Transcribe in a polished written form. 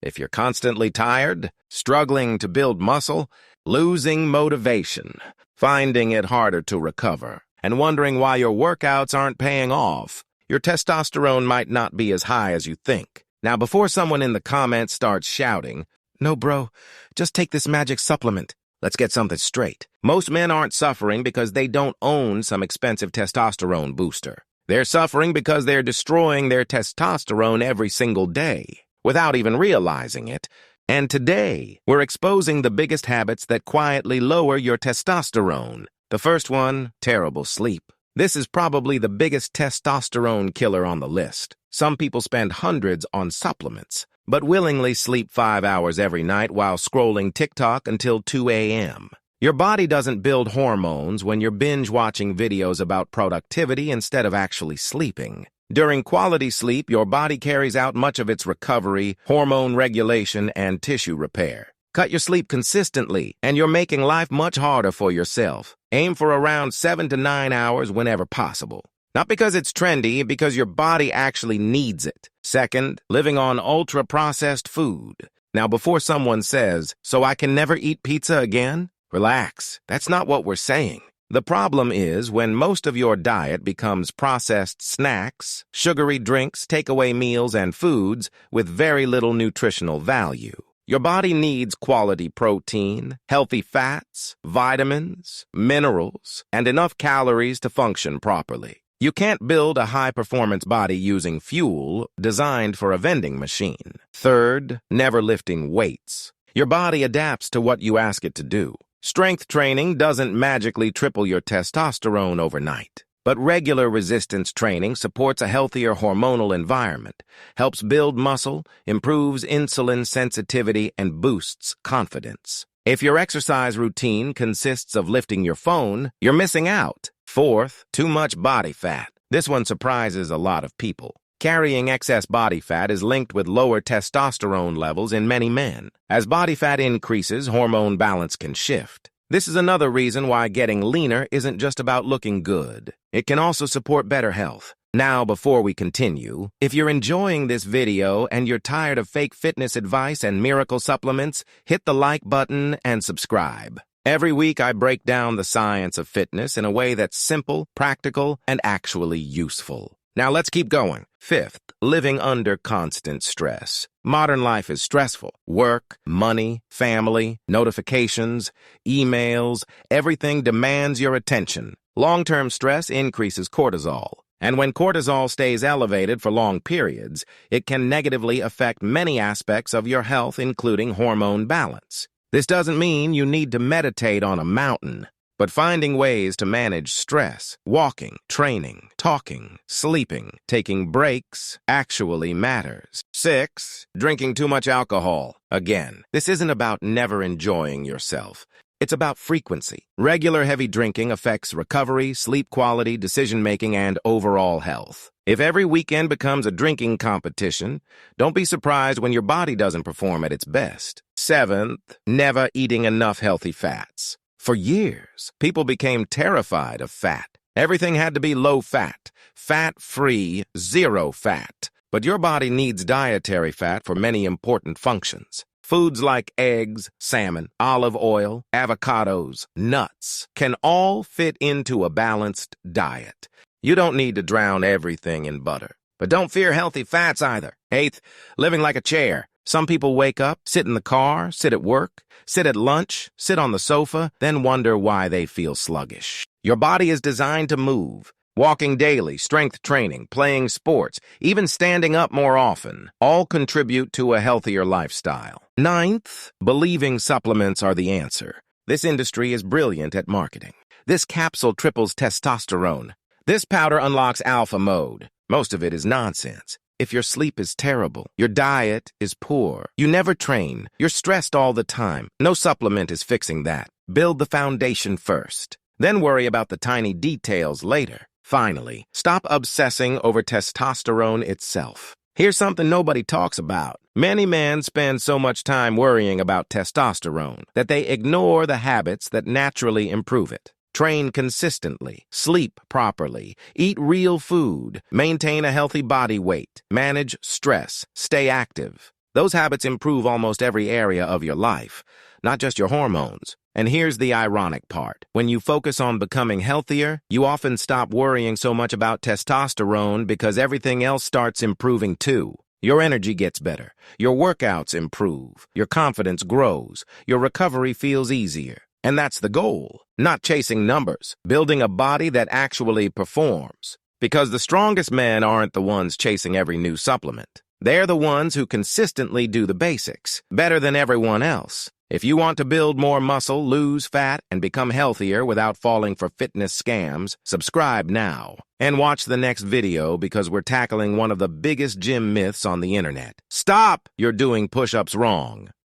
If you're constantly tired, struggling to build muscle, losing motivation, finding it harder to recover, and wondering why your workouts aren't paying off, your testosterone might not be as high as you think. Now, before someone in the comments starts shouting, "No, bro, just take this magic supplement," let's get something straight. Most men aren't suffering because they don't own some expensive testosterone booster. They're suffering because they're destroying their testosterone every single day, without even realizing it. And today, we're exposing the biggest habits that quietly lower your testosterone. The first one, terrible sleep. This is probably the biggest testosterone killer on the list. Some people spend hundreds on supplements, but willingly sleep 5 hours every night while scrolling TikTok until 2 a.m. Your body doesn't build hormones when you're binge-watching videos about productivity instead of actually sleeping. During quality sleep, your body carries out much of its recovery, hormone regulation, and tissue repair. Cut your sleep consistently, and you're making life much harder for yourself. Aim for around 7 to 9 hours whenever possible. Not because it's trendy, because your body actually needs it. Second, living on ultra-processed food. Now, before someone says, "So I can never eat pizza again?" Relax. That's not what we're saying. The problem is when most of your diet becomes processed snacks, sugary drinks, takeaway meals, and foods with very little nutritional value. Your body needs quality protein, healthy fats, vitamins, minerals, and enough calories to function properly. You can't build a high-performance body using fuel designed for a vending machine. Third, never lifting weights. Your body adapts to what you ask it to do. Strength training doesn't magically triple your testosterone overnight, but regular resistance training supports a healthier hormonal environment, helps build muscle, improves insulin sensitivity, and boosts confidence. If your exercise routine consists of lifting your phone, you're missing out. Fourth, too much body fat. This one surprises a lot of people. Carrying excess body fat is linked with lower testosterone levels in many men. As body fat increases, hormone balance can shift. This is another reason why getting leaner isn't just about looking good. It can also support better health. Now, before we continue, if you're enjoying this video and you're tired of fake fitness advice and miracle supplements, hit the like button and subscribe. Every week, I break down the science of fitness in a way that's simple, practical, and actually useful. Now let's keep going. Fifth, living under constant stress. Modern life is stressful. Work, money, family, notifications, emails, everything demands your attention. Long-term stress increases cortisol. And when cortisol stays elevated for long periods, it can negatively affect many aspects of your health, including hormone balance. This doesn't mean you need to meditate on a mountain. But finding ways to manage stress, walking, training, talking, sleeping, taking breaks actually matters. 6, drinking too much alcohol. Again, this isn't about never enjoying yourself. It's about frequency. Regular heavy drinking affects recovery, sleep quality, decision-making, and overall health. If every weekend becomes a drinking competition, don't be surprised when your body doesn't perform at its best. 7th, never eating enough healthy fats. For years, people became terrified of fat. Everything had to be low fat, fat-free, zero fat. But your body needs dietary fat for many important functions. Foods like eggs, salmon, olive oil, avocados, nuts can all fit into a balanced diet. You don't need to drown everything in butter. But don't fear healthy fats either. 8th, living like a chair. Some people wake up, sit in the car, sit at work, sit at lunch, sit on the sofa, then wonder why they feel sluggish. Your body is designed to move. Walking daily, strength training, playing sports, even standing up more often, all contribute to a healthier lifestyle. 9th, believing supplements are the answer. This industry is brilliant at marketing. This capsule triples testosterone. This powder unlocks alpha mode. Most of it is nonsense. If your sleep is terrible, your diet is poor, you never train, you're stressed all the time, no supplement is fixing that. Build the foundation first. Then worry about the tiny details later. Finally, stop obsessing over testosterone itself. Here's something nobody talks about. Many men spend so much time worrying about testosterone that they ignore the habits that naturally improve it. Train consistently, sleep properly, eat real food, maintain a healthy body weight, manage stress, stay active. Those habits improve almost every area of your life, not just your hormones. And here's the ironic part. When you focus on becoming healthier, you often stop worrying so much about testosterone because everything else starts improving too. Your energy gets better, your workouts improve, your confidence grows, your recovery feels easier. And that's the goal, not chasing numbers, building a body that actually performs. Because the strongest men aren't the ones chasing every new supplement. They're the ones who consistently do the basics, better than everyone else. If you want to build more muscle, lose fat, and become healthier without falling for fitness scams, subscribe now. And watch the next video because we're tackling one of the biggest gym myths on the internet. Stop! You're doing push-ups wrong.